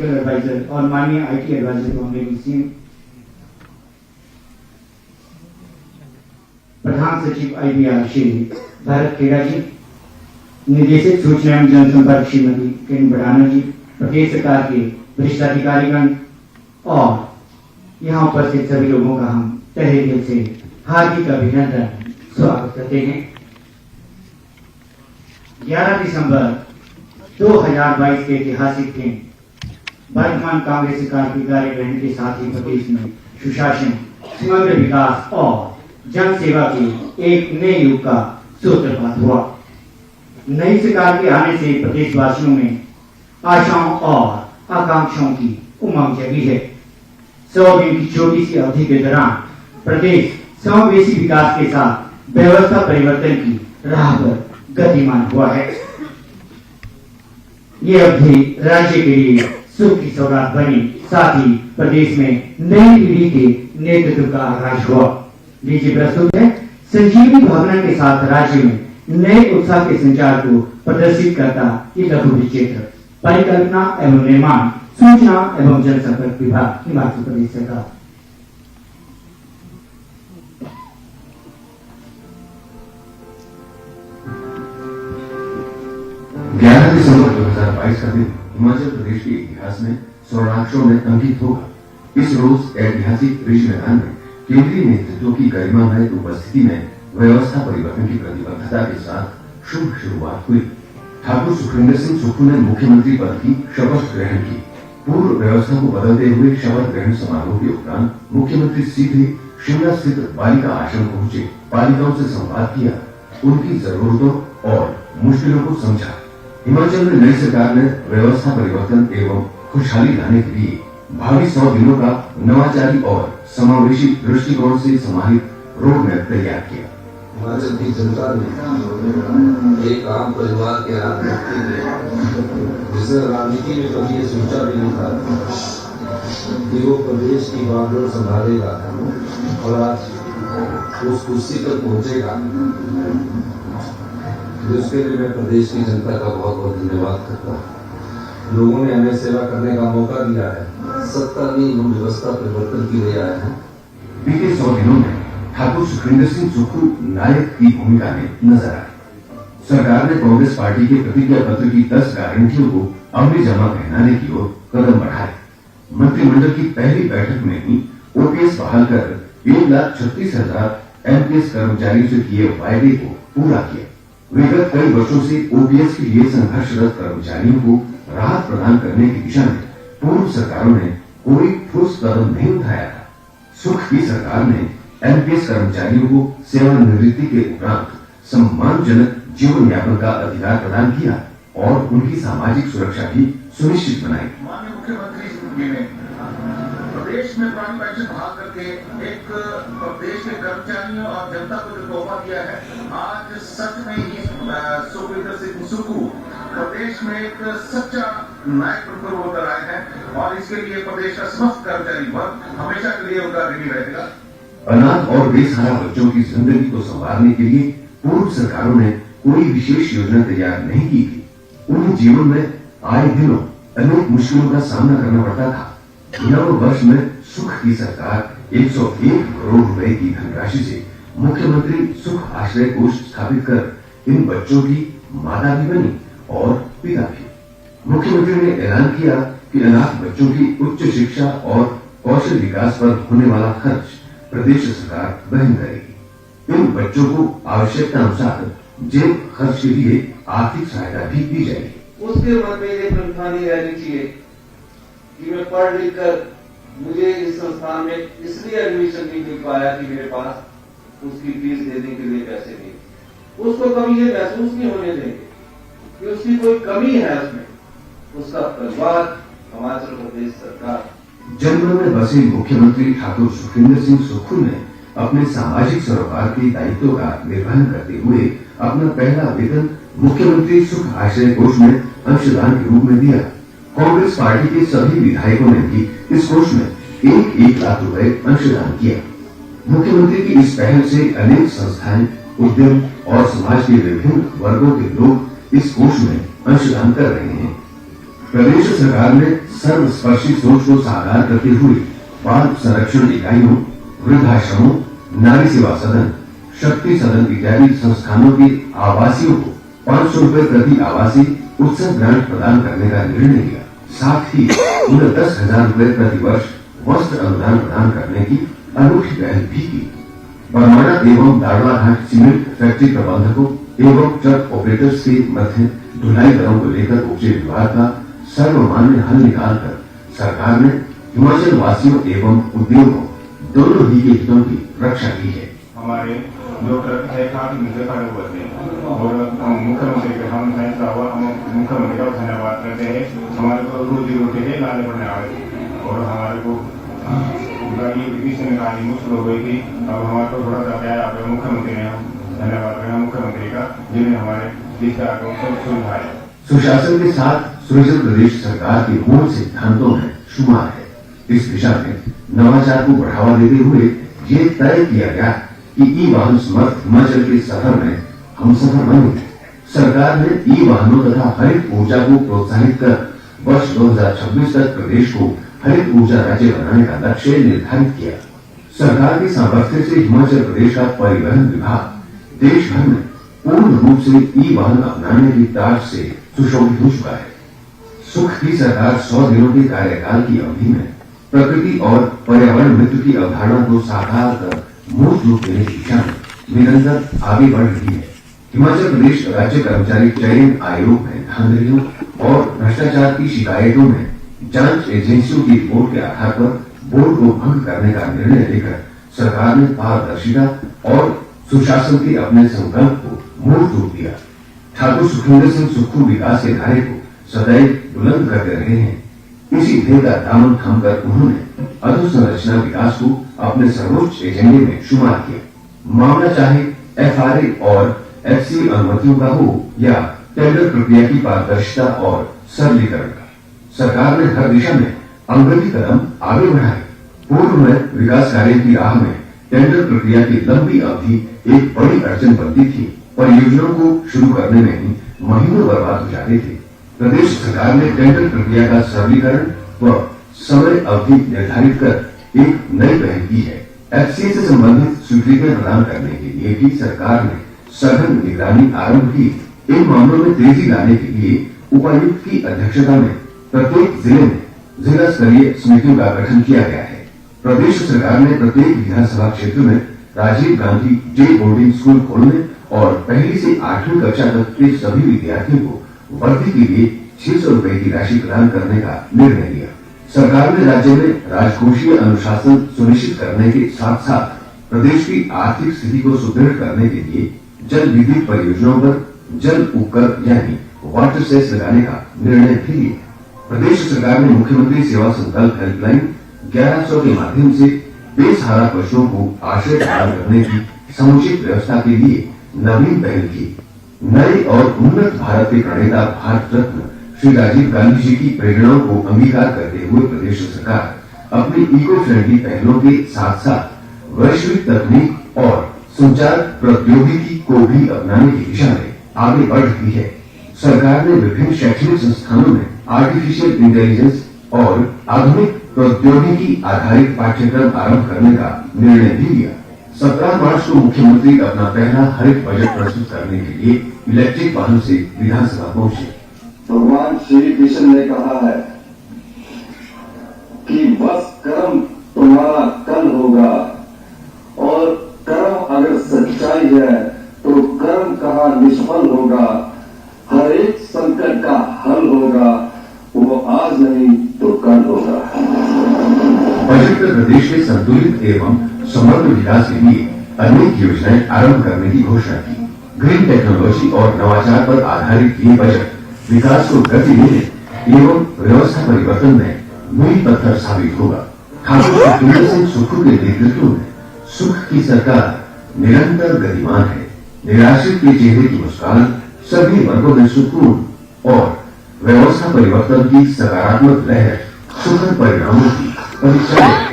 Adviser और माननीय IT adviser को हमने सी प्रधान सचिव आईबीआर श्री भारत खेड़ा जी, निदेशक सूचना एवं जनसंपर्क श्रीमती किरण बड़ाना जी, प्रदेश सरकार के वरिष्ठ अधिकारीगण और यहाँ उपस्थित सभी लोगों का हम तहे दिल से हार्दिक अभिनंदन स्वागत करते हैं। 11 दिसंबर 2022 के ऐतिहासिक दिन वर्तमान कांग्रेस सरकार के कार्यग्रहण के साथ ही प्रदेश में सुशासन, समग्र विकास और जन सेवा के एक नए युग का सूत्रपात हुआ। नई सरकार के आने से प्रदेशवासियों में आशाओं और आकांक्षाओं की उमंग जगी है। 100 दिन की छोटी सी अवधि के दौरान प्रदेश समावेशी विकास के साथ व्यवस्था परिवर्तन की राह पर गतिमान हुआ है। ये अवधि राज्य के लिए सुख की सौगात बनी, साथ ही प्रदेश में नई पीढ़ी के नेतृत्व का आगाज हुआ। लीजिए प्रस्तुत है संजीवनी भावना के साथ राज्य में नए उत्साह के संचार को प्रदर्शित करता ये लघु विचित्र परिकल्पना एवं निर्माण, सूचना एवं जनसंपर्क विभाग, हिमाचल प्रदेश सरकार। 11 दिसंबर 2022 का दिन हिमाचल प्रदेश के इतिहास में स्वर्णाक्षरों में अंकित होगा। इस रोज ऐतिहासिक रिज मैदान में केंद्रीय नेतृत्व की गरिमामय उपस्थिति में व्यवस्था परिवर्तन की प्रतिबद्धता के साथ शुभ शुरुआत हुई। ठाकुर सुखविंदर सिंह सुक्खू ने मुख्यमंत्री पद की शपथ ग्रहण की। पूर्व व्यवस्था को बदलते हुए शपथ ग्रहण समारोह के उपरांत मुख्यमंत्री सीधे शिमला स्थित बालिका आश्रम पहुंचे, बालिकाओं से संवाद किया, उनकी जरूरतों और मुश्किलों को समझा। हिमाचल में नई सरकार ने व्यवस्था परिवर्तन एवं खुशहाली लाने के लिए भावी 100 दिनों का नवाचारी और समावेशी दृष्टिकोण से समाहित रोड मैप तैयार किया। हिमाचल की जनता ने एक आम परिवार के हाथ व्यक्ति ने, जिसे राजनीति में कभी ये सोचा भी नहीं था कि वो प्रदेश की बागडोर संभालेगा और आज उस कुर्सी पर पहुंचेगा। जिसके लिए मैं प्रदेश की जनता का बहुत बहुत धन्यवाद करता हूँ। लोगों ने हमें सेवा करने का मौका दिया है, सत्ता नहीं व्यवस्था परिवर्तन की लिए आए हैं। बीते 100 दिनों में ठाकुर सुखविंदर सिंह सुक्खू नायक की भूमिका में नजर आए। सरकार ने कांग्रेस पार्टी के प्रतिज्ञा पत्र की 10 गारंटियों को अमली जमा पहनाने की ओर कदम बढ़ाए। मंत्रिमंडल की पहली बैठक में ही ओपीएस बहाल कर 1,36,000 एमपीएस कर्मचारियों से किए वायदे को पूरा किया। विगत कई वर्षों से ओपीएस के लिए संघर्षरत कर्मचारियों को राहत प्रदान करने की दिशा में पूर्व सरकारों ने कोई ठोस कदम नहीं उठाया था। सुख की सरकार ने एमपीएस कर्मचारियों को सेवानिवृत्ति के उपरांत सम्मानजनक जीवन यापन का अधिकार प्रदान किया और उनकी सामाजिक सुरक्षा भी सुनिश्चित बनाई। माननीय मुख्यमंत्री जी ने प्रदेश में पुरानी पेंशन बहाल करके एक प्रदेश के कर्मचारियों और जनता को जो तोहफा दिया है, आज सच में ही सुखविंदर सिंह सुक्खू प्रदेश में एक सच्चा नायक बनकर होकर आए हैं और इसके लिए प्रदेश का समस्त कर्मचारी वर्ग हमेशा के लिए उनका ऋणी रहेगा। अनाथ और बेसहारा बच्चों की जिंदगी को संवारने के लिए पूर्व सरकारों ने कोई विशेष योजना तैयार नहीं की थी। उन्हें जीवन में आए दिनों अनेक मुश्किलों का सामना करना पड़ता था। नव वर्ष में सुख की सरकार 101 करोड़ रुपए की धनराशि से मुख्यमंत्री सुख आश्रय कोष स्थापित कर इन बच्चों की माता भी बनी और पिता भी। मुख्यमंत्री ने ऐलान किया कि अनाथ बच्चों की उच्च शिक्षा और कौशल विकास पर होने वाला खर्च प्रदेश सरकार वहन करेगी। इन बच्चों को आवश्यकता अनुसार जेब खर्च के लिए आर्थिक सहायता भी दी जाएगी। उसके मन में ये प्रथा नहीं रहनी चाहिए कि मैं पढ़ लिख कर मुझे इस संस्थान में इसलिए एडमिशन नहीं मिल पाया कि मेरे पास उसकी फीस देने के लिए पैसे नहीं। उसको कभी ये महसूस नहीं होने देंगे कि उसकी कोई कमी है उसमें। उसका परिवार, हिमाचल प्रदेश सरकार। जंगलों में बसे मुख्यमंत्री ठाकुर सुखविंदर सिंह सुक्खू ने अपने सामाजिक सरोकार के दायित्व का निर्वहन करते हुए अपना पहला वेतन मुख्यमंत्री सुख आश्रय कोष में अंशदान के रूप में दिया। कांग्रेस पार्टी के सभी विधायकों ने भी इस कोष में 1-1 लाख रुपए अंशदान किया। मुख्यमंत्री की इस पहल से अनेक संस्थाएं, उद्यम और समाज के विभिन्न वर्गों के लोग इस कोष में अंशदान कर रहे हैं। प्रदेश सरकार ने सर्वस्पर्शी सोच को साकार करते हुए बाल संरक्षण इकाइयों, वृद्धाश्रमों, नारी सेवा सदन, शक्ति सदन इत्यादि संस्थानों के आवासियों को 500 रुपए प्रति आवासी उत्सव ग्रांट प्रदान करने का निर्णय लिया। साथ ही उन्हें 10,000 रुपए प्रति वर्ष वस्त्र अनुदान प्रदान करने की अनूठी पहल भी की। बरमाणा एवं दाड़वाघाट सीमेंट फैक्ट्री प्रबंधकों एवं ट्रक ऑपरेटर्स के मध्य ढुलाई दरों को लेकर उपजे विवाद का सर्वमान्य हल निकालकर सरकार ने हिमाचल वासियों एवं उद्योगों दोनों ही के हितों की रक्षा की है। हमारे जो ट्रक है काफी नीचे खड़े हुए थे और मुख्यमंत्री के हम फैसला हुआ, हम मुख्यमंत्री का धन्यवाद करते हैं। हमारे को रोजी रोटी के लाने पड़ने वाले और हमारे को किसी ने कहा मुश्किल हो गई थी। अब हमारे को थोड़ा सा प्यार आप मुख्यमंत्री ने धन्यवाद करें मुख्यमंत्री का, जिन्हें हमारे जिसका सुविधा है। सुशासन के साथ सृजन प्रदेश सरकार के मूल सिद्धांतों में शुमार है। इस दिशा में नवाचार को बढ़ावा देते हुए ये तय किया गया कि ई वाहन समर्थ हिमाचल के सफर में हम सफर बनेंगे। सरकार ने ई वाहनों तथा हरित ऊर्जा को प्रोत्साहित कर वर्ष 2026 तक प्रदेश को हरित ऊर्जा राज्य बनाने का लक्ष्य निर्धारित किया। सरकार के सामर्थ्य से हिमाचल प्रदेश का परिवहन विभाग देश भर में पूर्ण रूप से ई वाहन अपनाने की ताज से सुशोभित हो चुका है। सुख की सरकार 100 दिनों के कार्यकाल की अवधि में प्रकृति और पर्यावरण मित्र की अवधारणा को साकार कर मूर्त रूप देने की दिशा में निरंतर आगे बढ़ रही है। हिमाचल प्रदेश राज्य कर्मचारी चयन आयोग में धांधलियों और भ्रष्टाचार की शिकायतों में जांच एजेंसियों की रिपोर्ट के आधार पर बोर्ड को भंग करने का निर्णय लेकर सरकार ने पारदर्शिता और सुशासन के अपने संकल्प को मूर्त रूप दिया। ठाकुर सुखविंदर सिंह सुक्खू विकास के नारे को सदैव बुलंद करते रहे हैं। इसी ध्येय का दामन थामकर उन्होंने अधोसंरचना विकास को अपने सर्वोच्च एजेंडे में शुमार किया। मामला चाहे FRA और FC अनुमतियों का हो या टेंडर प्रक्रिया की पारदर्शिता और सरलीकरण का, सरकार ने हर दिशा में अग्रणी कदम आगे बढ़ाए। पूर्व में विकास कार्य की राह में टेंडर प्रक्रिया की लंबी अवधि एक बड़ी अड़चन बनती थी। परियोजनाओं को शुरू करने में ही महीनों बर्बाद हो जाते थे। प्रदेश सरकार ने टेंडर प्रक्रिया का सरलीकरण व समय अवधि निर्धारित कर एक नई पहल की है। FCA से संबंधित स्वीकृतियां प्रदान करने के लिए भी सरकार ने सघन निगरानी आरंभ की। इन मामलों में तेजी लाने के लिए उपायुक्त की अध्यक्षता में प्रत्येक जिले में जिला स्तरीय समितियों का गठन किया गया है। प्रदेश सरकार ने प्रत्येक विधानसभा क्षेत्र में Rajiv Gandhi day boarding school खोलने और 1वीं से 8वीं कक्षा तक के सभी विद्यार्थियों को वर्दी के लिए 600 रुपए की राशि प्रदान करने का निर्णय लिया। सरकार ने राज्य में राजकोषीय अनुशासन सुनिश्चित करने के साथ साथ प्रदेश की आर्थिक स्थिति को सुदृढ़ करने के लिए जल विद्युत परियोजनाओं पर जल उपकर यानी वाटर सेस लगाने का निर्णय भी लिया। प्रदेश सरकार ने मुख्यमंत्री सेवा संकल्प हेल्पलाइन 1100 के माध्यम से बेसहारा पशुओं को आश्रय प्रदान करने की समुचित व्यवस्था के लिए नवीन पहल की। नए और उन्नत भारत के प्रणेता भारत रत्न श्री राजीव गांधी जी की प्रेरणाओं को अंगीकार करते हुए प्रदेश सरकार अपनी इको फ्रेंडली पहलों के साथ साथ वैश्विक तकनीक और संचार प्रौद्योगिकी को भी अपनाने की दिशा में आगे बढ़ रही है। सरकार ने विभिन्न शैक्षणिक संस्थानों में आर्टिफिशियल इंटेलिजेंस और आधुनिक प्रौद्योगिकी आधारित पाठ्यक्रम आरंभ करने का निर्णय भी लिया। 17 मार्च को मुख्यमंत्री अपना पहला हरित बजट प्रस्तुत करने के लिए इलेक्ट्रिक वाहन से विधानसभा पहुंचे। भगवान श्री कृष्ण ने कहा है कि बस कर्म तुम्हारा कल होगा और कर्म अगर सच्चाई है तो कर्म कहाँ निष्फल होगा। हर एक संकट का हल होगा, वो आज नहीं तो कल होगा। बजट में प्रदेश के संतुलित एवं समग्र विकास के लिए अनेक योजनाएं आरंभ करने की घोषणा की। ग्रीन टेक्नोलॉजी और नवाचार पर आधारित ये बजट विकास को गति देने एवं व्यवस्था परिवर्तन में मील पत्थर साबित होगा। ठाकुर सुखविंदर सिंह सुक्खू के नेतृत्व में सुख की सरकार निरंतर गतिमान है। निराश्रित के चेहरे की मुस्कान सभी वर्गों में सुकून और व्यवस्था परिवर्तन की सकारात्मक लहर सुखद परिणामों की परीक्षा है।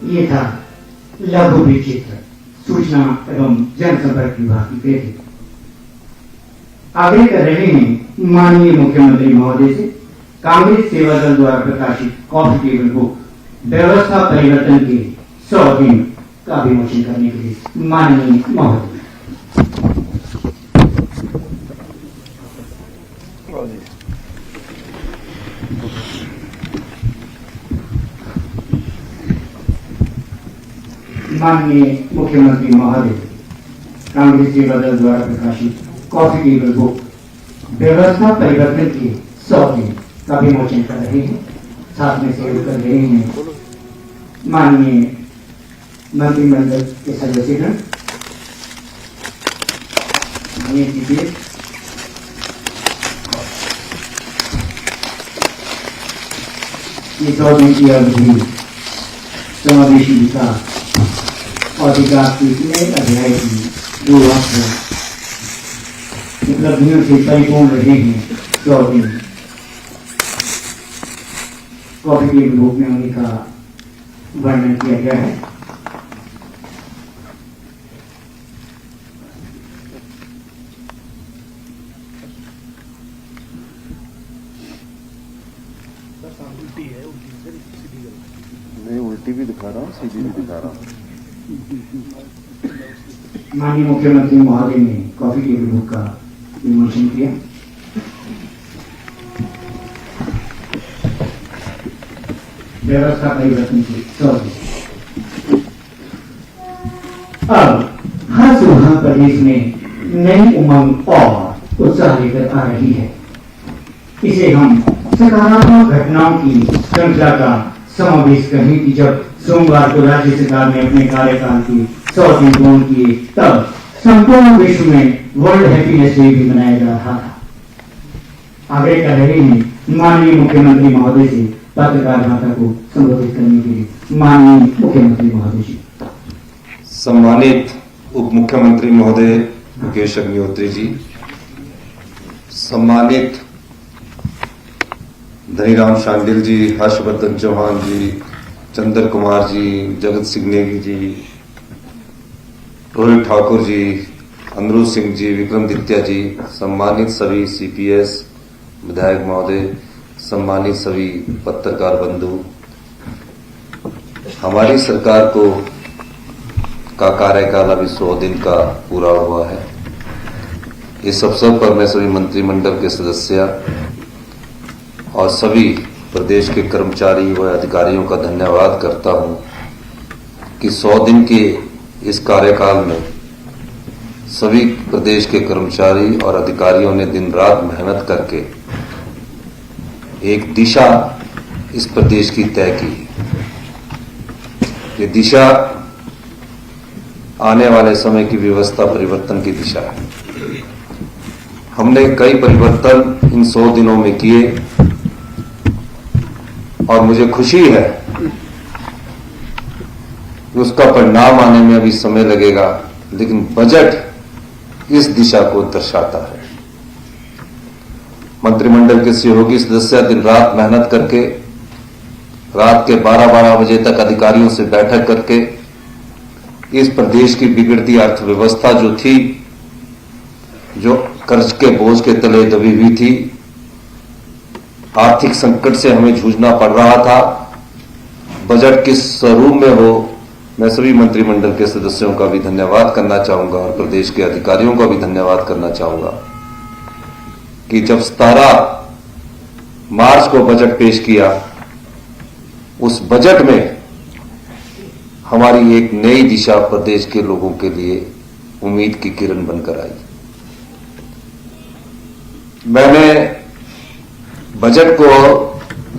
ये था लघु विचित्र सूचना एवं जनसंपर्क विभाग की पेटी। आग्रह कर रहे हैं माननीय मुख्यमंत्री महोदय से कांग्रेस सेवा दल द्वारा प्रकाशित कॉफी टेबल बुक व्यवस्था परिवर्तन के 100 दिन का विमोचन करने के लिए माननीय महोदय। माननीय मुख्यमंत्री महोदय, कांग्रेस सेवा दल द्वारा प्रकाशित कॉफी टेबल बुक व्यवस्था परिवर्तन के 100 दिन का विमोचन कर रहे हैं। साथ में सेवा कर रहे हैं माननीय मंत्रिमंडल के सदस्यगण, ये 100 दिन की अवधि समावेशी विकास और विकास के नए अध्याय की जो उपलब्धियों से परिपूर्ण रहे हैं। 100 दिन कॉफी टेबल बुक में उनका वर्णन किया गया है। मैं उल्टी भी दिखा रहा हूँ, सीधी भी दिखा रहा हूँ। माननीय मुख्यमंत्री महोदय ने कॉफी टेबल बुक का विमोचन किया। व्यवस्था परिवर्तन की 100 दिन। अब हर सुबह प्रदेश में नई उमंग और उत्साह लेकर आ रही है। इसे हम सकारात्मक घटनाओं की श्रृंखला का समावेश कहें कि जब सोमवार को राज्य सरकार ने अपने कार्यकाल के 100 दिन पूर्ण किए, तब संपूर्ण विश्व में वर्ल्ड हैप्पीनेस डे भी मनाया जा रहा था। आगे कर रहे हैं माननीय मुख्यमंत्री महोदय से पत्रकार वार्ता को संबोधित करने के लिए माननीय मुख्यमंत्री महोदय जी। सम्मानित उप मुख्यमंत्री महोदय मुकेश अग्निहोत्री जी, सम्मानित धनीराम शांडिल जी, हर्षवर्धन चौहान जी, चंद्र कुमार जी, जगत सिंह नेगी जी, रोहित ठाकुर जी, अनिरुद्ध सिंह जी, विक्रमादित्य जी, सम्मानित सभी सीपीएस विधायक महोदय, सम्मानित सभी पत्रकार बंधु, हमारी सरकार का कार्यकाल अभी 100 दिन का पूरा हुआ है। इस अवसर पर मैं सभी मंत्रिमंडल के सदस्य और सभी प्रदेश के कर्मचारी व अधिकारियों का धन्यवाद करता हूं कि 100 दिन के इस कार्यकाल में सभी प्रदेश के कर्मचारी और अधिकारियों ने दिन रात मेहनत करके एक दिशा इस प्रदेश की तय की। ये दिशा आने वाले समय की व्यवस्था परिवर्तन की दिशा है। हमने कई परिवर्तन इन 100 दिनों में किए और मुझे खुशी है कि उसका परिणाम आने में अभी समय लगेगा, लेकिन बजट इस दिशा को दर्शाता है। मंत्रिमंडल के सहयोगी सदस्य दिन रात मेहनत करके रात के 12-12 बजे तक अधिकारियों से बैठक करके इस प्रदेश की बिगड़ती अर्थव्यवस्था जो थी, जो कर्ज के बोझ के तले दबी हुई थी, आर्थिक संकट से हमें जूझना पड़ रहा था, बजट किस स्वरूप में हो, मैं सभी मंत्रिमंडल के सदस्यों का भी धन्यवाद करना चाहूंगा और प्रदेश के अधिकारियों का भी धन्यवाद करना चाहूंगा कि जब 17 मार्च को बजट पेश किया, उस बजट में हमारी एक नई दिशा प्रदेश के लोगों के लिए उम्मीद की किरण बनकर आई। मैंने बजट को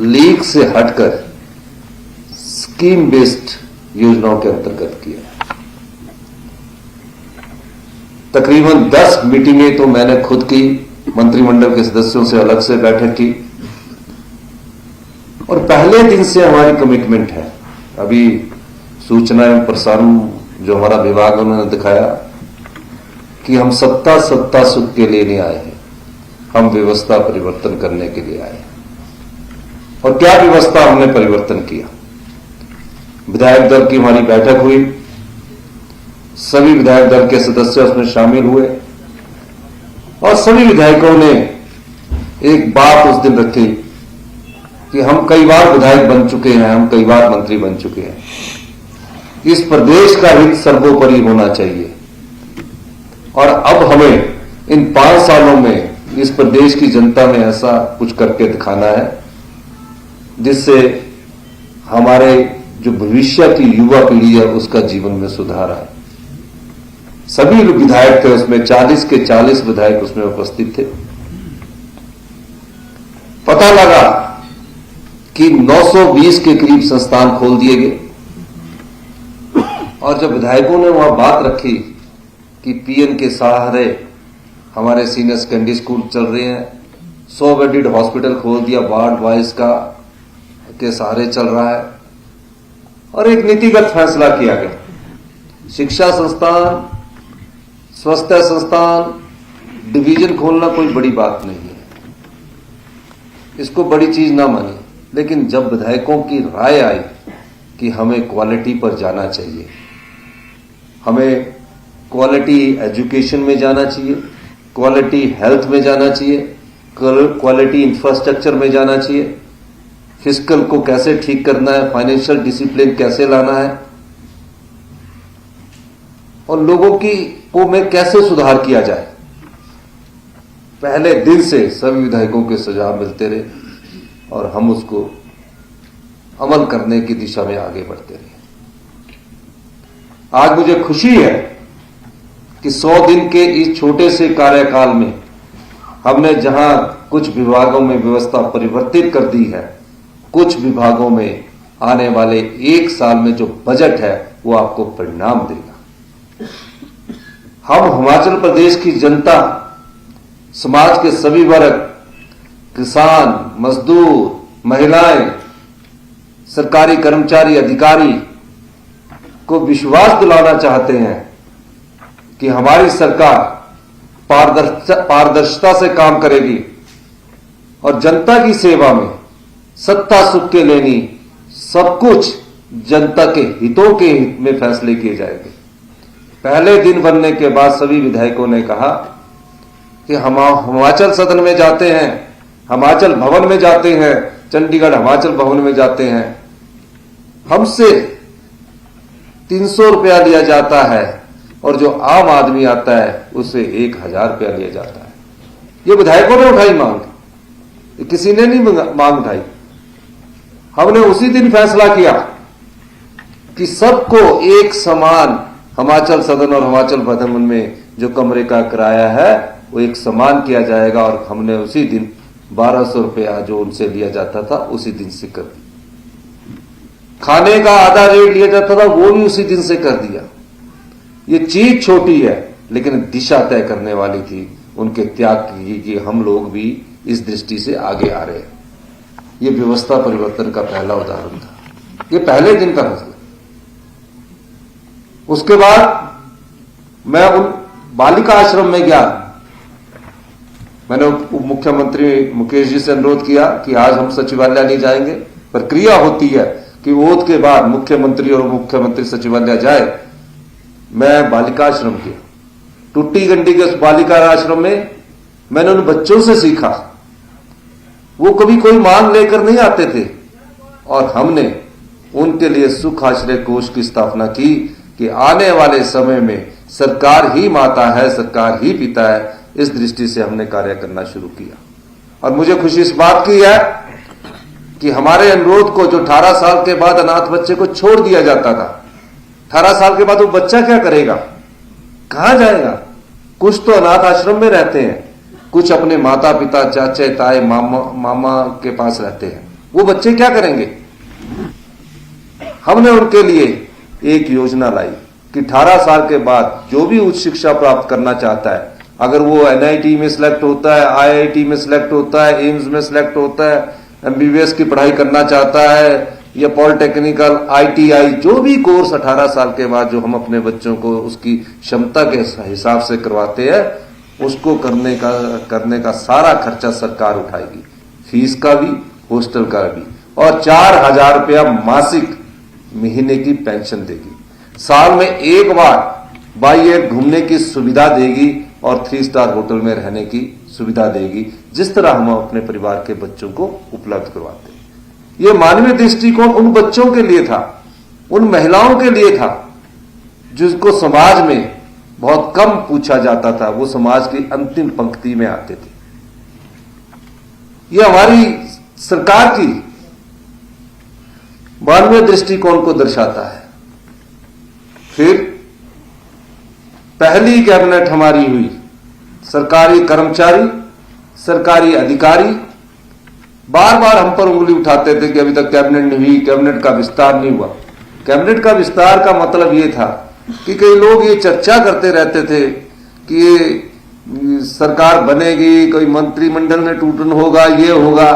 लीक से हटकर स्कीम बेस्ड योजनाओं के अंतर्गत किया। तकरीबन 10 मीटिंगें तो मैंने खुद की, मंत्रिमंडल के सदस्यों से अलग से बैठक की और पहले दिन से हमारी कमिटमेंट है। अभी सूचना एवं प्रसारण जो हमारा विभाग है उन्होंने दिखाया कि हम सत्ता सुख के लिए नहीं आए हैं, हम व्यवस्था परिवर्तन करने के लिए आए हैं। और क्या व्यवस्था हमने परिवर्तन किया? विधायक दल की हमारी बैठक हुई, सभी विधायक दल के सदस्य उसमें शामिल हुए और सभी विधायकों ने एक बात उस दिन रखी कि हम कई बार विधायक बन चुके हैं, हम कई बार मंत्री बन चुके हैं, इस प्रदेश का हित सर्वोपरि होना चाहिए और अब हमें इन 5 सालों में इस प्रदेश की जनता में ऐसा कुछ करके दिखाना है जिससे हमारे जो भविष्य की युवा पीढ़ी है उसका जीवन में सुधार आए। सभी लोग विधायक थे उसमें, 40 के 40 विधायक उसमें उपस्थित थे। पता लगा कि 920 के करीब संस्थान खोल दिए गए और जब विधायकों ने वहां बात रखी कि पीएन के सहारे हमारे सीनियर सेकेंडरी स्कूल चल रहे हैं, 100 बेडेड हॉस्पिटल खोल दिया, वार्ड वाइज का के सहारे चल रहा है और एक नीतिगत फैसला किया गया। शिक्षा संस्थान, स्वास्थ्य संस्थान, डिवीजन खोलना कोई बड़ी बात नहीं है, इसको बड़ी चीज ना मानी, लेकिन जब विधायकों की राय आई कि हमें क्वालिटी पर जाना चाहिए, हमें क्वालिटी एजुकेशन में जाना चाहिए, क्वालिटी हेल्थ में जाना चाहिए, क्वालिटी इंफ्रास्ट्रक्चर में जाना चाहिए, फिस्कल को कैसे ठीक करना है, फाइनेंशियल डिसिप्लिन कैसे लाना है और लोगों को में कैसे सुधार किया जाए, पहले दिन से सभी विधायकों के सुझाव मिलते रहे और हम उसको अमल करने की दिशा में आगे बढ़ते रहे। आज मुझे खुशी है कि 100 दिन के इस छोटे से कार्यकाल में हमने जहां कुछ विभागों में व्यवस्था परिवर्तित कर दी है, कुछ विभागों में आने वाले 1 साल में जो बजट है वो आपको परिणाम देगा। हम हिमाचल प्रदेश की जनता, समाज के सभी वर्ग, किसान, मजदूर, महिलाएं, सरकारी कर्मचारी, अधिकारी को विश्वास दिलाना चाहते हैं कि हमारी सरकार पारदर्शिता से काम करेगी और जनता की सेवा में सत्ता सुख के लेनी सब कुछ जनता के हितों के हित में फैसले किए जाएंगे। पहले दिन बनने के बाद सभी विधायकों ने कहा कि हम हिमाचल सदन में जाते हैं, हिमाचल भवन में जाते हैं, चंडीगढ़ हिमाचल भवन में जाते हैं, हमसे 300 रुपया लिया जाता है और जो आम आदमी आता है उससे 1000 रुपया लिया जाता है। ये विधायकों ने उठाई मांग, किसी ने नहीं मांग उठाई। हमने उसी दिन फैसला किया कि सबको एक समान हिमाचल सदन और हिमाचल भवन में जो कमरे का किराया है वो एक समान किया जाएगा और हमने उसी दिन 1200 रुपया जो उनसे लिया जाता था उसी दिन से कर दिया। खाने का आधा रेट लिया जाता था वो भी उसी दिन से कर दिया। ये चीज छोटी है लेकिन दिशा तय करने वाली थी उनके त्याग की कि हम लोग भी इस दृष्टि से आगे आ रहे हैं। ये व्यवस्था परिवर्तन का पहला उदाहरण था, ये पहले दिन का फैसला। उसके बाद मैं उन बालिका आश्रम में गया। मैंने उप मुख्यमंत्री मुकेश जी से अनुरोध किया कि आज हम सचिवालय नहीं जाएंगे, प्रक्रिया होती है कि ओथ के बाद मुख्यमंत्री और मुख्यमंत्री सचिवालय जाए। मैं बालिका आश्रम गया, टूटी गंडी के उस बालिका आश्रम में मैंने उन बच्चों से सीखा। वो कभी कोई मांग लेकर नहीं आते थे और हमने उनके लिए सुख आश्रय कोष की स्थापना की कि आने वाले समय में सरकार ही माता है, सरकार ही पिता है। इस दृष्टि से हमने कार्य करना शुरू किया और मुझे खुशी इस बात की है कि हमारे अनुरोध को, जो 18 साल के बाद अनाथ बच्चे को छोड़ दिया जाता था, 18 साल के बाद वो बच्चा क्या करेगा, कहां जाएगा? कुछ तो अनाथ आश्रम में रहते हैं, कुछ अपने माता पिता, चाचे ताए, मामा के पास रहते हैं। वो बच्चे क्या करेंगे? हमने उनके लिए एक योजना लाई कि 18 साल के बाद जो भी उच्च शिक्षा प्राप्त करना चाहता है, अगर वो एनआईटी में सिलेक्ट होता है, आईआईटी में सिलेक्ट होता है, एम्स में सिलेक्ट होता है, एमबीबीएस की पढ़ाई करना चाहता है या पॉलिटेक्निकल, आईटीआई, जो भी कोर्स 18 साल के बाद जो हम अपने बच्चों को उसकी क्षमता के हिसाब से करवाते हैं, उसको करने का सारा खर्चा सरकार उठाएगी, फीस का भी, हॉस्टल का भी, और 4000 रुपया मासिक महीने की पेंशन देगी। साल में एक बार बाई एयर घूमने की सुविधा देगी और 3 स्टार होटल में रहने की सुविधा देगी, जिस तरह हम अपने परिवार के बच्चों को उपलब्ध करवाते हैं। यह मानवीय दृष्टिकोण उन बच्चों के लिए था, उन महिलाओं के लिए था जिसको समाज में बहुत कम पूछा जाता था, वो समाज की अंतिम पंक्ति में आते थे। यह हमारी सरकार की मानवीय दृष्टिकोण को दर्शाता है। फिर पहली कैबिनेट हमारी हुई, सरकारी कर्मचारी, सरकारी अधिकारी बार बार हम पर उंगली उठाते थे कि अभी तक कैबिनेट नहीं हुई, कैबिनेट का विस्तार नहीं हुआ। कैबिनेट का विस्तार का मतलब यह था कि कई लोग ये चर्चा करते रहते थे कि ये सरकार बनेगी, कोई मंत्रिमंडल में टूटन होगा, ये होगा।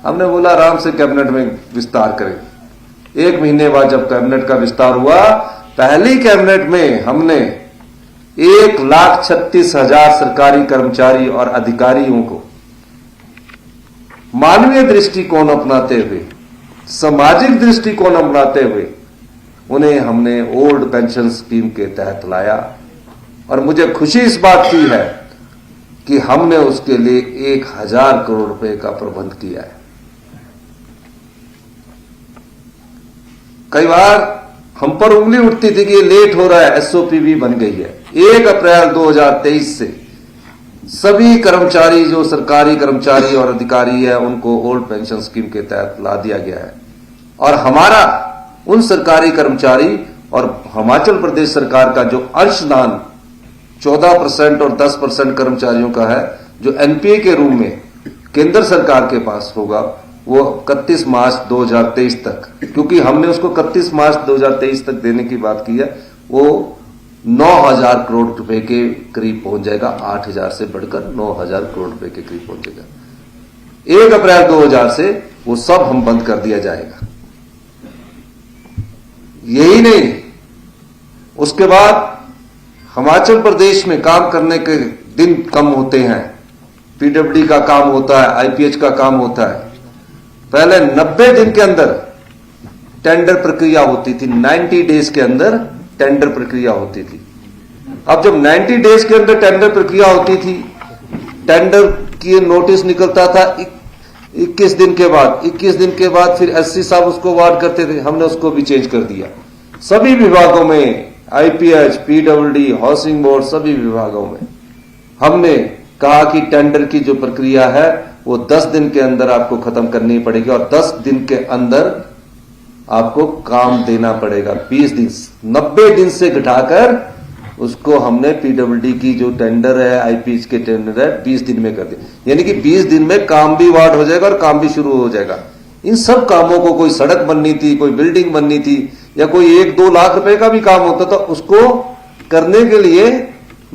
हमने बोला आराम से कैबिनेट में विस्तार करें। 1 महीने बाद जब कैबिनेट का विस्तार हुआ, पहली कैबिनेट में हमने 1,36,000 सरकारी कर्मचारी और अधिकारियों को मानवीय दृष्टिकोण अपनाते हुए, सामाजिक दृष्टिकोण अपनाते हुए उन्हें हमने ओल्ड पेंशन स्कीम के तहत लाया। और मुझे खुशी इस बात की है कि हमने उसके लिए 1,000 करोड़ रुपए का प्रबंध किया है। कई बार हम पर उंगली उठती थी कि ये लेट हो रहा है, एसओपी भी बन गई है। 1 अप्रैल 2023 से सभी कर्मचारी, जो सरकारी कर्मचारी और अधिकारी है, उनको ओल्ड पेंशन स्कीम के तहत ला दिया गया है। और हमारा उन सरकारी कर्मचारी और हिमाचल प्रदेश सरकार का जो अंशदान 14% और 10% कर्मचारियों का है, जो एनपीए के रूप में केंद्र सरकार के पास होगा, वो 31 मार्च 2023 तक, क्योंकि हमने उसको 31 मार्च 2023 तक देने की बात की है, वो 9,000 करोड़ रुपए के करीब पहुंच जाएगा। 8,000 से बढ़कर 9,000 करोड़ रुपए के करीब पहुंचेगा। 1 अप्रैल 2000 से वो सब हम बंद कर दिया जाएगा। यही नहीं, उसके बाद हिमाचल प्रदेश में काम करने के दिन कम होते हैं, पीडब्ल्यूडी का काम होता है, आईपीएच का काम होता है। पहले 90 दिन के अंदर टेंडर प्रक्रिया होती थी, 90 डेज के अंदर टेंडर प्रक्रिया होती थी। अब जब 90 डेज के अंदर टेंडर प्रक्रिया होती थी, टेंडर की नोटिस निकलता था 21 दिन के बाद। 21 दिन के बाद फिर एससी साहब उसको अवार्ड करते थे, हमने उसको भी चेंज कर दिया। सभी विभागों में, आईपीएच, पीडब्ल्यूडी, हाउसिंग बोर्ड, सभी विभागों में हमने कहा कि टेंडर की जो प्रक्रिया है वो 10 दिन के अंदर आपको खत्म करनी पड़ेगी और 10 दिन के अंदर आपको काम देना पड़ेगा। 20 दिन, 90 दिन से घटाकर उसको हमने पीडब्ल्यूडी की जो टेंडर है, आईपीएच के टेंडर है, 20 दिन में कर दिया। यानी कि 20 दिन में काम भी अवार्ड हो जाएगा और काम भी शुरू हो जाएगा। इन सब कामों को, कोई सड़क बननी थी, कोई बिल्डिंग बननी थी, या कोई 1-2 लाख रुपए का भी काम होता था, उसको करने के लिए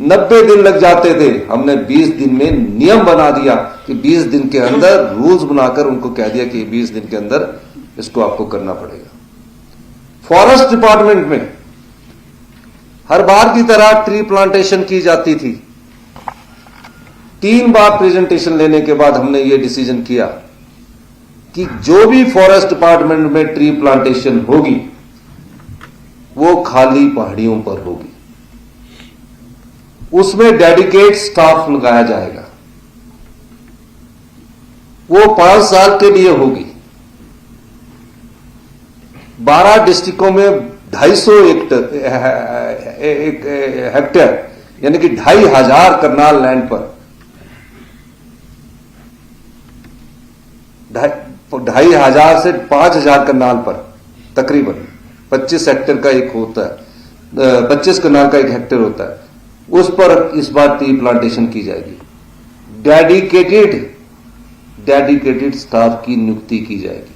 90 दिन लग जाते थे। हमने 20 दिन में नियम बना दिया कि 20 दिन के अंदर रूल्स बनाकर उनको कह दिया कि 20 दिन के अंदर इसको आपको करना पड़ेगा। फॉरेस्ट डिपार्टमेंट में हर बार की तरह ट्री प्लांटेशन की जाती थी। 3 बार प्रेजेंटेशन लेने के बाद हमने ये डिसीजन किया कि जो भी फॉरेस्ट डिपार्टमेंट में ट्री प्लांटेशन होगी वो खाली पहाड़ियों पर होगी, उसमें डेडिकेट स्टाफ लगाया जाएगा, वो 5 साल के लिए होगी। 12 डिस्ट्रिक्टों में 250 हेक्टेयर यानी कि 2,500 करनाल लैंड पर 2,500 से 5,000 करनाल पर तकरीबन 25 हेक्टेयर का एक होता है, 25 करनाल का 1 हेक्टेयर होता है, उस पर इस बार ट्री प्लांटेशन की जाएगी। डेडिकेटेड स्टाफ की नियुक्ति की जाएगी।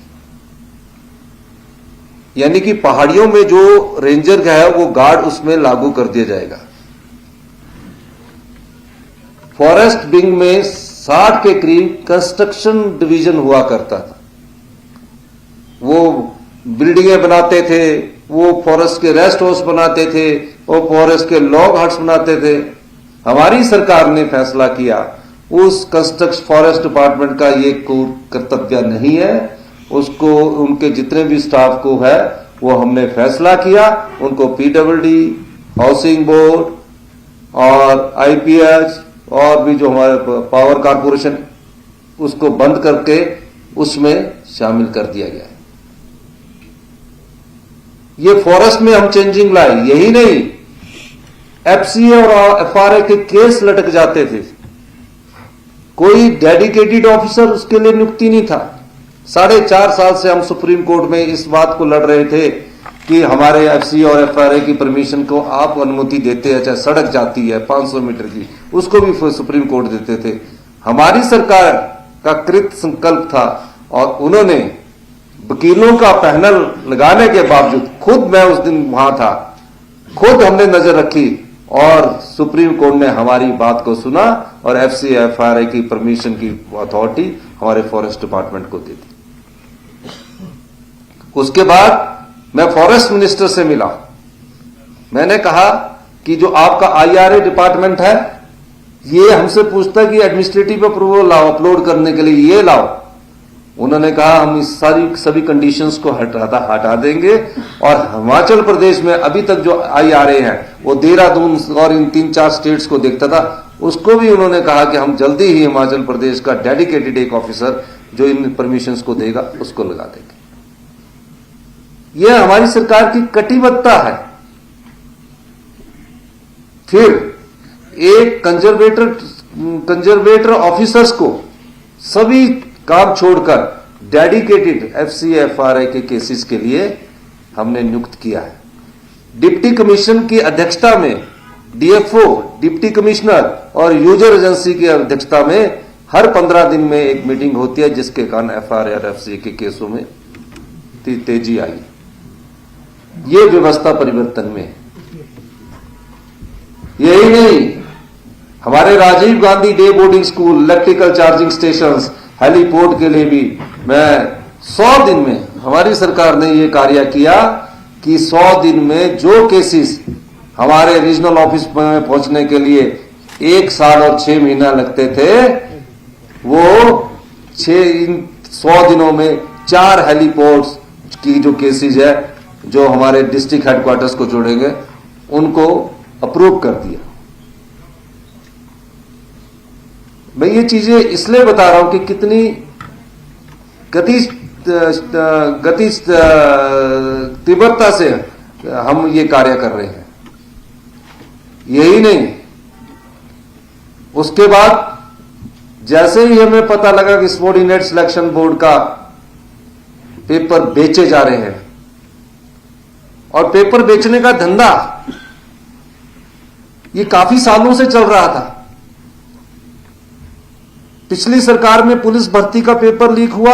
यानी कि पहाड़ियों में जो रेंजर है वो गार्ड उसमें लागू कर दिया जाएगा। फॉरेस्ट विंग में 60 के करीब कंस्ट्रक्शन डिवीजन हुआ करता था। वो बिल्डिंगें बनाते थे, वो फॉरेस्ट के रेस्ट हाउस बनाते थे, वो फॉरेस्ट के लॉग हट्स बनाते थे। हमारी सरकार ने फैसला किया उस कंस्ट्रक्शन फॉरेस्ट डिपार्टमेंट का ये कर्तव्य नहीं है, उसको उनके जितने भी स्टाफ को है वो हमने फैसला किया उनको पीडब्ल्यूडी, हाउसिंग बोर्ड और आईपीएच और भी जो हमारे पावर कारपोरेशन उसको बंद करके उसमें शामिल कर दिया गया है। ये फॉरेस्ट में हम चेंजिंग लाए, यही नहीं, एफसीए और एफआरए के केस लटक जाते थे, कोई डेडिकेटेड ऑफिसर उसके लिए नियुक्ति नहीं था। 4.5 साल से हम सुप्रीम कोर्ट में इस बात को लड़ रहे थे कि हमारे एफसीए और एफआरए की परमिशन को आप अनुमति देते हैं, चाहे सड़क जाती है 500 मीटर की, उसको भी सुप्रीम कोर्ट देते थे। हमारी सरकार का कृत संकल्प था और उन्होंने वकीलों का पैनल लगाने के बावजूद, खुद मैं उस दिन वहां था, खुद हमने नजर रखी और सुप्रीम कोर्ट ने हमारी बात को सुना और एफसीए एफआरए की परमिशन की अथॉरिटी हमारे फॉरेस्ट डिपार्टमेंट को दे दी। उसके बाद मैं फॉरेस्ट मिनिस्टर से मिला, मैंने कहा कि जो आपका आईआरए डिपार्टमेंट है ये हमसे पूछता है कि एडमिनिस्ट्रेटिव अप्रूवल लाओ अपलोड करने के लिए, ये लाओ। उन्होंने कहा हम इस सभी कंडीशंस को हटा देंगे और हिमाचल प्रदेश में अभी तक जो आईआरए है वो देहरादून और इन 3-4 स्टेट्स को देखता था, उसको भी उन्होंने कहा कि हम जल्दी ही हिमाचल प्रदेश का डेडिकेटेड एक ऑफिसर जो इन परमिशंस को देगा उसको लगा देंगे। यह हमारी सरकार की कटिबद्धता है। फिर एक कंजर्वेटर ऑफिसर्स को सभी काम छोड़कर डेडिकेटेड एफसीए एफआरए के केसेस के लिए हमने नियुक्त किया है। डिप्टी कमीशन की अध्यक्षता में डीएफओ, डिप्टी कमिश्नर और यूजर एजेंसी की अध्यक्षता में हर 15 दिन में एक मीटिंग होती है, जिसके कारण एफआरए और एफसीए के केसों में तेजी आई। ये व्यवस्था परिवर्तन में, यही नहीं, हमारे Rajiv Gandhi day boarding school, electrical charging stations, heliport के लिए भी मैं 100 दिन में हमारी सरकार ने ये कार्य किया कि 100 दिन में जो केसेस हमारे रीजनल ऑफिस में पहुंचने के लिए 1 साल और 6 महीना लगते थे, वो 100 दिनों में 4 हेलीपोर्ट्स की जो केसेस है जो हमारे डिस्ट्रिक्ट हेडक्वार्टर्स को जोड़ेंगे उनको अप्रूव कर दिया। मैं ये चीजें इसलिए बता रहा हूं कि कितनी गति तीव्रता से हम ये कार्य कर रहे हैं। यही नहीं, उसके बाद जैसे ही हमें पता लगा कि सबॉर्डिनेट सिलेक्शन बोर्ड का पेपर बेचे जा रहे हैं, और पेपर बेचने का धंधा ये काफी सालों से चल रहा था। पिछली सरकार में पुलिस भर्ती का पेपर लीक हुआ,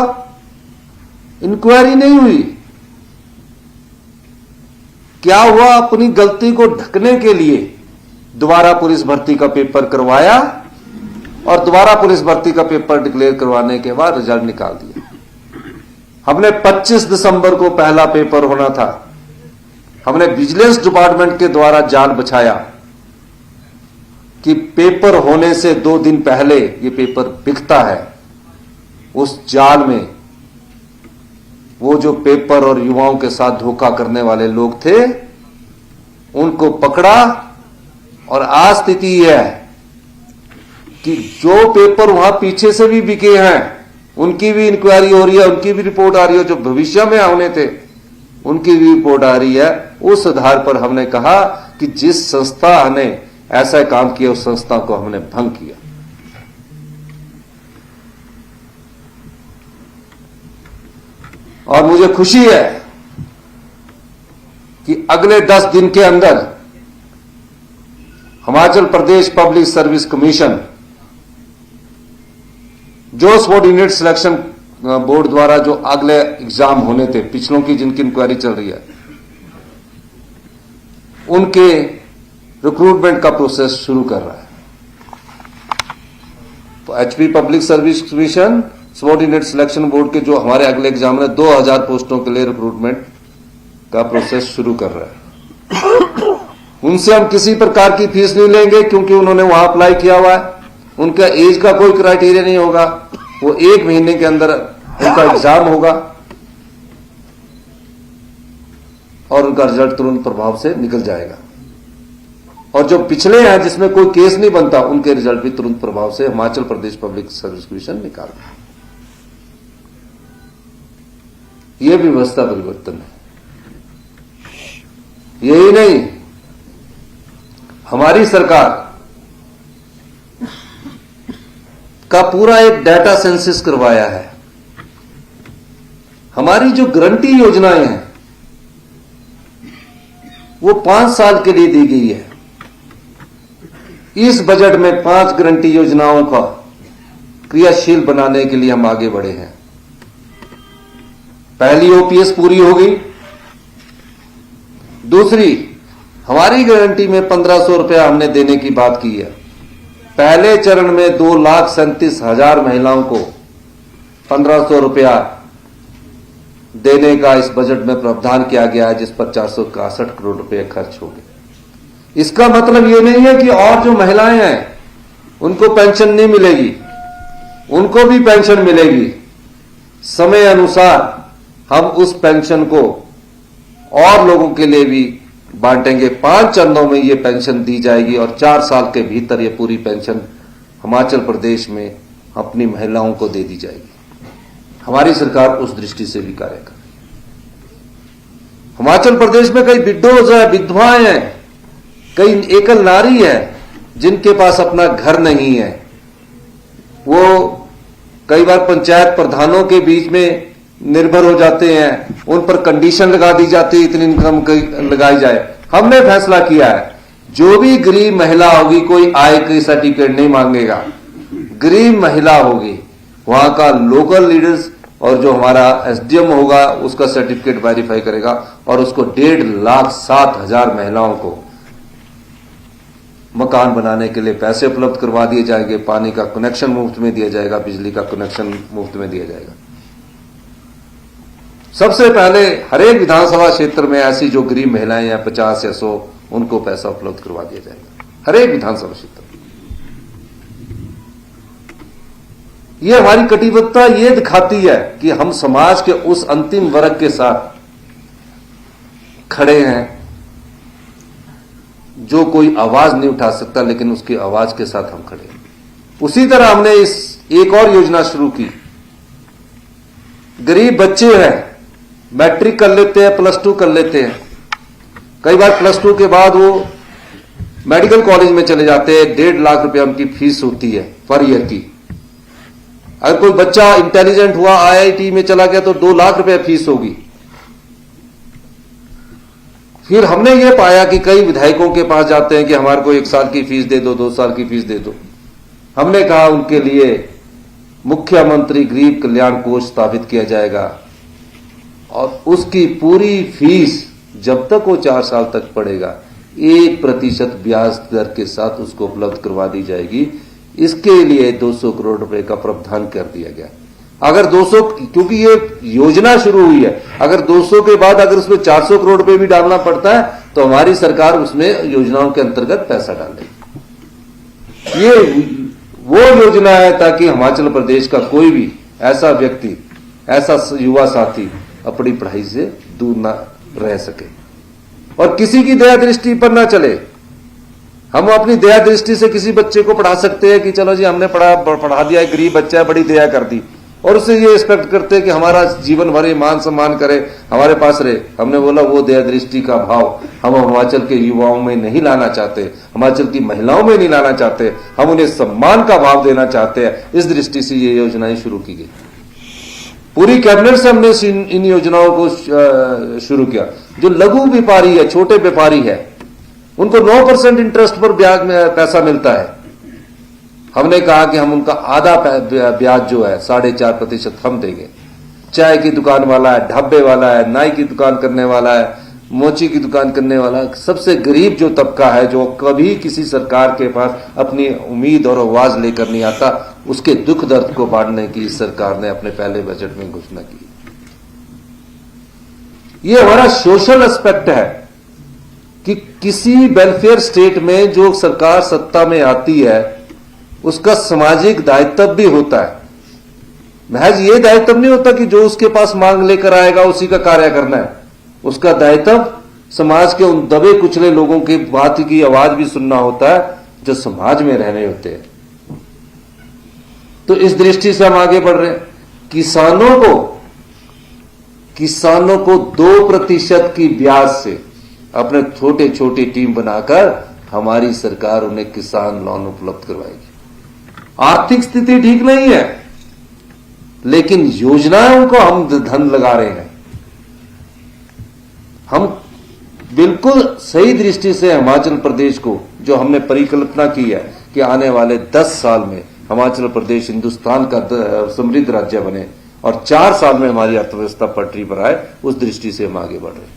इंक्वायरी नहीं हुई। क्या हुआ, अपनी गलती को ढकने के लिए दोबारा पुलिस भर्ती का पेपर करवाया और दोबारा पुलिस भर्ती का पेपर डिक्लेयर करवाने के बाद रिजल्ट निकाल दिया। हमने 25 दिसंबर को पहला पेपर होना था, हमने विजिलेंस डिपार्टमेंट के द्वारा जाल बिछाया कि पेपर होने से 2 दिन पहले ये पेपर बिकता है। उस जाल में वो जो पेपर और युवाओं के साथ धोखा करने वाले लोग थे उनको पकड़ा, और आज स्थिति है कि जो पेपर वहां पीछे से भी बिके हैं उनकी भी इंक्वायरी हो रही है, उनकी भी रिपोर्ट आ रही है, जो भविष्य में आने थे उनकी भी रिपोर्ट आ रही है। उस आधार पर हमने कहा कि जिस संस्था ने ऐसा काम किया उस संस्था को हमने भंग किया। और मुझे खुशी है कि अगले 10 दिन के अंदर Himachal Pradesh public service commission, जो सबॉर्डिनेट सिलेक्शन बोर्ड द्वारा जो अगले एग्जाम होने थे, पिछलों की जिनकी इंक्वायरी चल रही है, उनके रिक्रूटमेंट का प्रोसेस शुरू कर रहा है। तो HP public service commission subordinate selection board के जो हमारे अगले एग्जाम है 2000 पोस्टों के लिए रिक्रूटमेंट का प्रोसेस शुरू कर रहा है। उनसे हम किसी प्रकार की फीस नहीं लेंगे क्योंकि उन्होंने वहां अप्लाई किया हुआ है। उनका एज का कोई क्राइटेरिया नहीं होगा, वो 1 महीने के अंदर उनका एग्जाम होगा और उनका रिजल्ट तुरंत प्रभाव से निकल जाएगा। और जो पिछले हैं जिसमें कोई केस नहीं बनता उनके रिजल्ट भी तुरंत प्रभाव से Himachal Pradesh public service commission निकाल रहा है। यह भी व्यवस्था परिवर्तन है। यही नहीं, हमारी सरकार का पूरा एक डाटा सेंसस करवाया है। हमारी जो गारंटी योजनाएं हैं वो 5 साल के लिए दी गई है। इस बजट में 5 गारंटी योजनाओं का क्रियाशील बनाने के लिए हम आगे बढ़े हैं। पहली ओपीएस पूरी हो गई। दूसरी, हमारी गारंटी में 1500 रुपया हमने देने की बात की है। पहले चरण में 2,37,000 महिलाओं को 1500 रुपया देने का इस बजट में प्रावधान किया गया है, जिस पर 461 करोड़ रुपए खर्च हो गए। इसका मतलब यह नहीं है कि और जो महिलाएं हैं उनको पेंशन नहीं मिलेगी, उनको भी पेंशन मिलेगी। समय अनुसार हम उस पेंशन को और लोगों के लिए भी बांटेंगे। 5 चरणों में यह पेंशन दी जाएगी और 4 साल के भीतर यह पूरी पेंशन हिमाचल प्रदेश में अपनी महिलाओं को दे दी जाएगी। हमारी सरकार उस दृष्टि से भी कार्य कर रही है। हिमाचल प्रदेश में कई विडोज है, विधवाएं हैं, कई एकल नारी है जिनके पास अपना घर नहीं है। वो कई बार पंचायत प्रधानों के बीच में निर्भर हो जाते हैं, उन पर कंडीशन लगा दी जाती है इतनी इनकम लगाई जाए। हमने फैसला किया है जो भी गरीब महिला होगी कोई आय की सर्टिफिकेट नहीं मांगेगा। गरीब महिला होगी वहां का लोकल लीडर्स और जो हमारा एसडीएम होगा उसका सर्टिफिकेट वेरीफाई करेगा और उसको 1,07,000 महिलाओं को मकान बनाने के लिए पैसे उपलब्ध करवा दिए जाएंगे। पानी का कनेक्शन मुफ्त में दिया जाएगा, बिजली का कनेक्शन मुफ्त में दिया जाएगा। सबसे पहले हर एक विधानसभा क्षेत्र में ऐसी जो गरीब महिलाएं हैं 50 या 100 उनको पैसा उपलब्ध करवा दिया जाएगा, हर एक विधानसभा क्षेत्र। ये हमारी कटिबद्धता ये दिखाती है कि हम समाज के उस अंतिम वर्ग के साथ खड़े हैं जो कोई आवाज नहीं उठा सकता, लेकिन उसकी आवाज के साथ हम खड़े हैं। उसी तरह हमने इस एक और योजना शुरू की। गरीब बच्चे हैं, मैट्रिक कर लेते हैं, +2 कर लेते हैं, कई बार +2 के बाद वो मेडिकल कॉलेज में चले जाते हैं। 1.5 लाख रुपया उनकी फीस होती है पर ईयर की। अगर कोई बच्चा इंटेलिजेंट हुआ आईआईटी में चला गया तो 2 लाख रुपया फीस होगी। फिर हमने ये पाया कि कई विधायकों के पास जाते हैं कि हमारे को 1 साल की फीस दे दो, 2 साल की फीस दे दो। हमने कहा उनके लिए मुख्यमंत्री गरीब कल्याण कोष स्थापित किया जाएगा और उसकी पूरी फीस जब तक वो 4 साल तक पड़ेगा 1% ब्याज दर के साथ उसको उपलब्ध करवा दी जाएगी। इसके लिए 200 करोड़ रुपए का प्रावधान कर दिया गया। अगर 200, क्योंकि ये योजना शुरू हुई है, अगर 200 के बाद अगर उसमें 400 करोड़ रुपए भी डालना पड़ता है तो हमारी सरकार उसमें योजनाओं के अंतर्गत पैसा डालेगी। ये वो योजना है ताकि हिमाचल प्रदेश का कोई भी ऐसा व्यक्ति, ऐसा युवा साथी अपनी पढ़ाई से दूर ना रह सके और किसी की दया दृष्टि पर ना चले। हम अपनी दया दृष्टि से किसी बच्चे को पढ़ा सकते हैं कि चलो जी हमने पढ़ा दिया, गरीब बच्चा है, बड़ी दया कर दी, और उससे ये एक्सपेक्ट करते हैं कि हमारा जीवन भर ये मान सम्मान करे, हमारे पास रहे। हमने बोला वो दया दृष्टि का भाव हम हिमाचल के युवाओं में नहीं लाना चाहते, हिमाचल की महिलाओं में नहीं लाना चाहते, हम उन्हें सम्मान का भाव देना चाहते हैं। इस दृष्टि से ये योजनाएं शुरू की गई। पूरी कैबिनेट से हमने इन योजनाओं को शुरू किया। जो लघु व्यापारी है, छोटे व्यापारी है, उनको 9% इंटरेस्ट पर ब्याज में पैसा मिलता है। हमने कहा कि हम उनका आधा ब्याज जो है 4.5% हम देंगे। चाय की दुकान वाला है, ढाबे वाला है, नाई की दुकान करने वाला है, मोची की दुकान करने वाला, सबसे गरीब जो तबका है जो कभी किसी सरकार के पास अपनी उम्मीद और आवाज लेकर नहीं आता, उसके दुख दर्द को बांटने की सरकार ने अपने पहले बजट में घोषणा की। ये हमारा सोशल एस्पेक्ट है कि किसी वेलफेयर स्टेट में जो सरकार सत्ता में आती है उसका सामाजिक दायित्व भी होता है। महज ये दायित्व नहीं होता कि जो उसके पास मांग लेकर आएगा उसी का कार्य करना है। उसका दायित्व समाज के उन दबे कुचले लोगों की बात की आवाज भी सुनना होता है जो समाज में रहने होते हैं। तो इस दृष्टि से हम आगे बढ़ रहे हैं। किसानों को 2% की ब्याज से अपने छोटे छोटे टीम बनाकर हमारी सरकार उन्हें किसान लोन उपलब्ध करवाएगी। आर्थिक स्थिति ठीक नहीं है, लेकिन योजनाओं को हम धन लगा रहे हैं। हम बिल्कुल सही दृष्टि से हिमाचल प्रदेश को, जो हमने परिकल्पना की है कि आने वाले 10 साल में हिमाचल प्रदेश हिंदुस्तान का समृद्ध राज्य बने और 4 साल में हमारी अर्थव्यवस्था पटरी पर आए, उस दृष्टि से हम आगे बढ़ रहे हैं।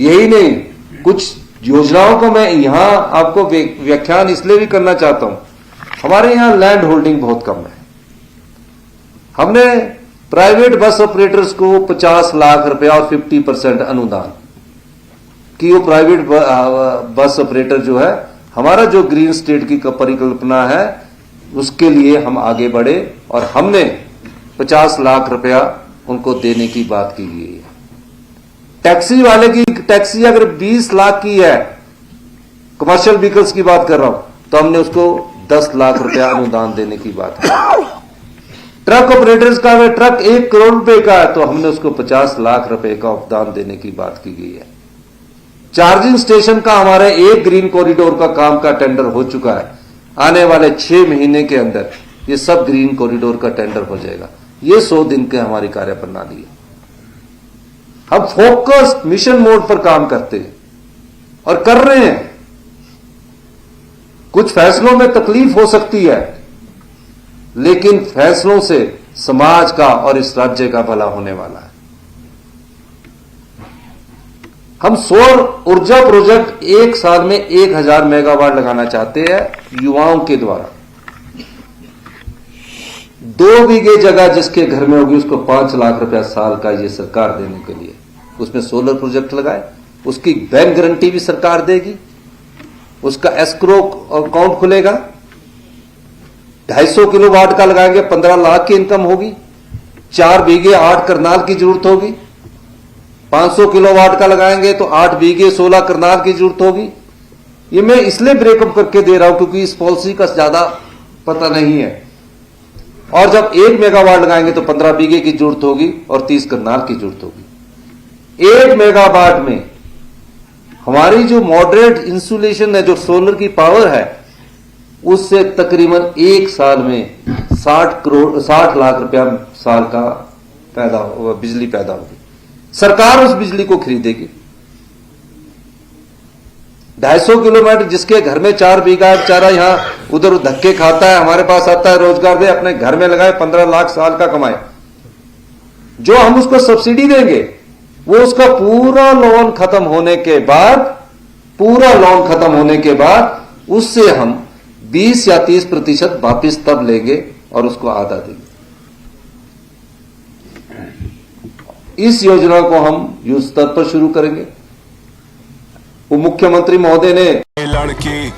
यही नहीं, कुछ योजनाओं को मैं यहां आपको व्याख्यान इसलिए भी करना चाहता हूं। हमारे यहां लैंड होल्डिंग बहुत कम है। हमने प्राइवेट बस ऑपरेटर्स को 50 लाख रुपया और 50% अनुदान कि वो प्राइवेट बस ऑपरेटर जो है, हमारा जो ग्रीन स्टेट की परिकल्पना है उसके लिए हम आगे बढ़े और हमने 50 लाख रुपया उनको देने की बात की गई है। टैक्सी वाले की टैक्सी अगर 20 लाख की है, कमर्शियल व्हीकल्स की बात कर रहा हूं, तो हमने उसको 10 लाख रुपया अनुदान देने की बात की। ट्रक ऑपरेटर्स का अगर ट्रक 1 करोड़ रुपए का है तो हमने उसको 50 लाख रुपए का अनुदान देने की बात की गई है। चार्जिंग स्टेशन का हमारे 1 ग्रीन कॉरिडोर का काम का टेंडर हो चुका है। आने वाले 6 महीने के अंदर ये सब ग्रीन कॉरिडोर का टेंडर हो जाएगा। ये 100 दिन के हमारी कार्य प्रणाली है। हम फोकस्ड मिशन मोड पर काम करते हैं और कर रहे हैं। कुछ फैसलों में तकलीफ हो सकती है, लेकिन फैसलों से समाज का और इस राज्य का भला होने वाला है। हम सौर ऊर्जा प्रोजेक्ट 1 साल में 1000 मेगावाट लगाना चाहते हैं युवाओं के द्वारा। 2 बीघे जगह जिसके घर में होगी उसको 5 लाख रुपया साल का ये सरकार देने के लिए उसमें सोलर प्रोजेक्ट लगाए। उसकी बैंक गारंटी भी सरकार देगी, उसका एस्क्रो अकाउंट खुलेगा। 250 किलोवाट का लगाएंगे 15 लाख की इनकम होगी। 4 बीघे 8 करनाल की जरूरत होगी। 500 किलोवाट का लगाएंगे तो 8 बीघे 16 करनाल की जरूरत होगी। ये मैं इसलिए ब्रेकअप करके दे रहा हूं क्योंकि इस पॉलिसी का ज्यादा पता नहीं है। और जब 1 मेगावाट लगाएंगे तो 15 बीघे की जरूरत होगी और 30 करनाल की जरूरत होगी। 1 मेगावाट में हमारी जो मॉडरेट इंसुलेशन है, जो सोलर की पावर है, उससे तकरीबन 1 साल में 60 लाख रुपया साल का बिजली पैदा होगी। सरकार उस बिजली को खरीदेगी। 250 किलोमीटर जिसके घर में 4 बीघा बेचारा यहां उधर धक्के खाता है, हमारे पास आता है, रोजगार दे, अपने घर में लगाए, 15 लाख साल का कमाए। जो हम उसको सब्सिडी देंगे वो उसका पूरा लोन खत्म होने के बाद उससे हम 20 या 30% वापिस तब लेंगे और उसको आधा देंगे। इस योजना को हम युद्ध स्तर पर शुरू करेंगे। वो मुख्यमंत्री महोदय ने लड़की